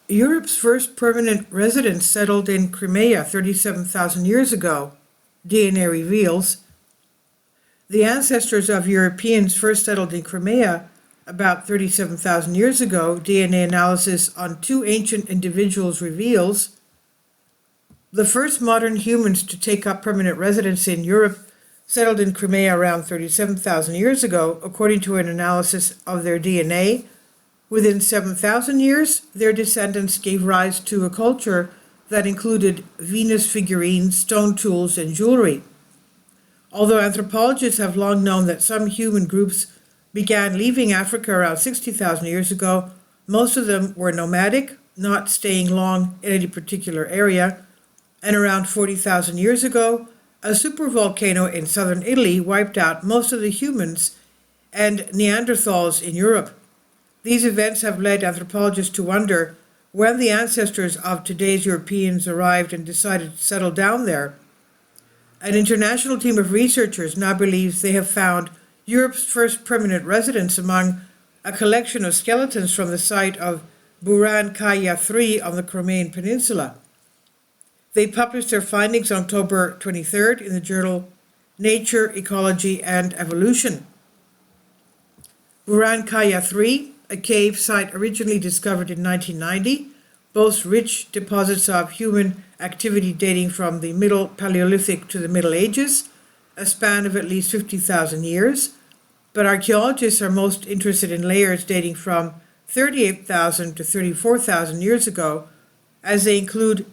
Europe's first permanent residents settled in Crimea 37,000 years ago, DNA reveals. The ancestors of Europeans first settled in Crimea about 37,000 years ago, DNA analysis on two ancient individuals reveals. The first modern humans to take up permanent residence in Europe settled in Crimea around 37,000 years ago, according to an analysis of their DNA. Within 7,000 years, their descendants gave rise to a culture that included Venus figurines, stone tools, and jewelry. Although anthropologists have long known that some human groups began leaving Africa around 60,000 years ago, most of them were nomadic, not staying long in any particular area, and around 40,000 years ago, a supervolcano in southern Italy wiped out most of the humans and Neanderthals in Europe. These events have led anthropologists to wonder when the ancestors of today's Europeans arrived and decided to settle down there. An international team of researchers now believes they have found Europe's first permanent residents among a collection of skeletons from the site of Buran Kaya III on the Crimean Peninsula. They published their findings on October 23rd in the journal Nature, Ecology, and Evolution. Buran Kaya III, a cave site originally discovered in 1990, boasts rich deposits of human activity dating from the Middle Paleolithic to the Middle Ages, a span of at least 50,000 years, but archaeologists are most interested in layers dating from 38,000 to 34,000 years ago, as they include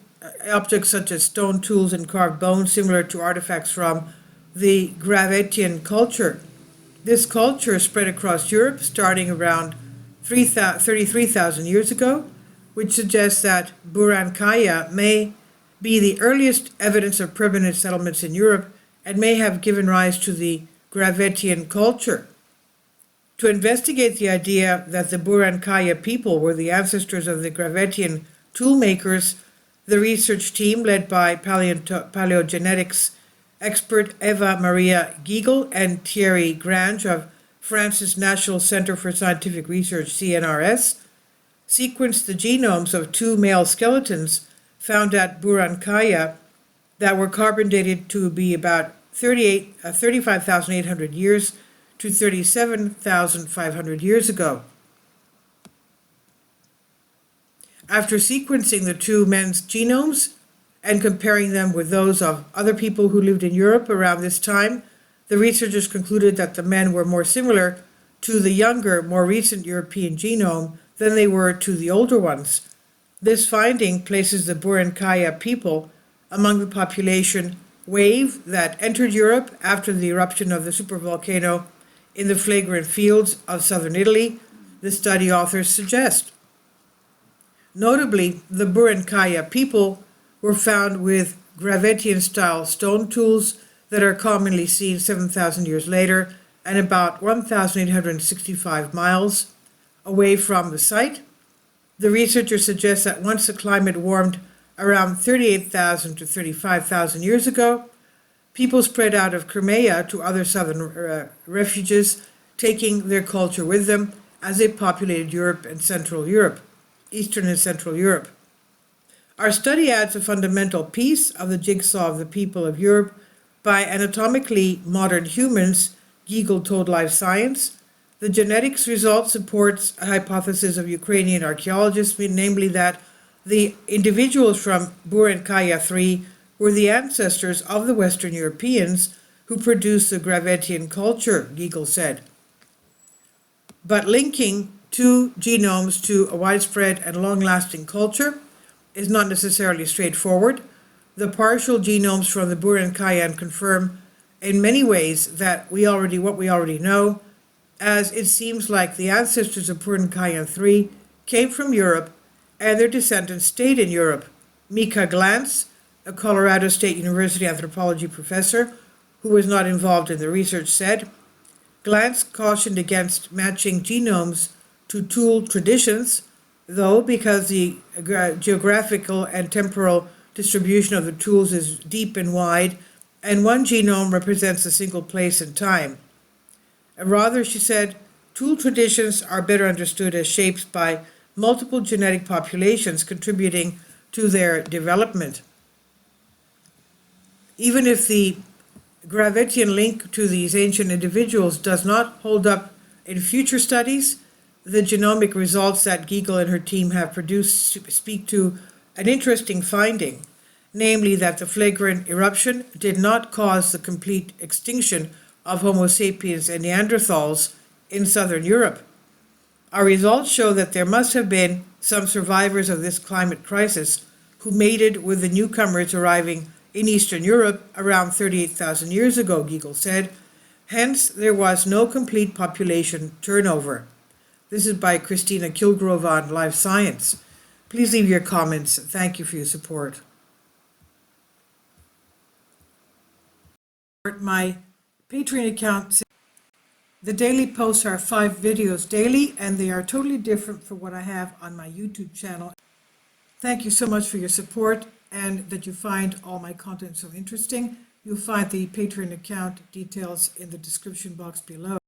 objects such as stone tools and carved bones similar to artifacts from the Gravetian culture. This culture spread across Europe starting around 33,000 years ago, which suggests that Buran Kaya may be the earliest evidence of permanent settlements in Europe and may have given rise to the Gravetian culture. To investigate the idea that the Buran Kaya people were the ancestors of the Gravetian toolmakers, the research team, led by paleogenetics expert Eva-Maria Geigl and Thierry Grange of France's National Center for Scientific Research, CNRS, sequenced the genomes of two male skeletons found at Buran Kaya that were carbon dated to be about 35,800 years to 37,500 years ago. After sequencing the two men's genomes and comparing them with those of other people who lived in Europe around this time, the researchers concluded that the men were more similar to the younger, more recent European genome than they were to the older ones. This finding places the Buran Kaya people among the population wave that entered Europe after the eruption of the supervolcano in the flagrant fields of southern Italy, the study authors suggest. Notably, the Buran Kaya people were found with Gravetian-style stone tools that are commonly seen 7,000 years later and about 1,865 miles away from the site. The researchers suggest that once the climate warmed around 38,000 to 35,000 years ago, people spread out of Crimea to other southern refuges, taking their culture with them as they populated Europe and Central Europe. Eastern and Central Europe. Our study adds a fundamental piece of the jigsaw of the people of Europe by anatomically modern humans, Geigl told Life Science. The genetics result supports a hypothesis of Ukrainian archaeologists, namely that the individuals from Buran Kaya III were the ancestors of the Western Europeans who produced the Gravetian culture, Geigl said. But linking two genomes to a widespread and long-lasting culture is not necessarily straightforward. The partial genomes from the Buran Kaya confirm in many ways that what we already know, as it seems like the ancestors of Buran Kaya III came from Europe and their descendants stayed in Europe. Mika Glantz, a Colorado State University anthropology professor who was not involved in the research, said. Glantz cautioned against matching genomes to tool traditions, though, because the geographical and temporal distribution of the tools is deep and wide, and one genome represents a single place and time. Rather, she said, tool traditions are better understood as shapes by multiple genetic populations contributing to their development. Even if the Gravettian link to these ancient individuals does not hold up in future studies, the genomic results that Geigl and her team have produced speak to an interesting finding, namely that the flagrant eruption did not cause the complete extinction of Homo sapiens and Neanderthals in southern Europe. Our results show that there must have been some survivors of this climate crisis who mated with the newcomers arriving in Eastern Europe around 38,000 years ago, Geigl said. Hence, there was no complete population turnover. This is by Christina Kilgrove on Life Science. Please leave your comments. Thank you for your support. My Patreon account. The daily posts are 5 videos daily, and they are totally different from what I have on my YouTube channel. Thank you so much for your support and that you find all my content so interesting. You'll find the Patreon account details in the description box below.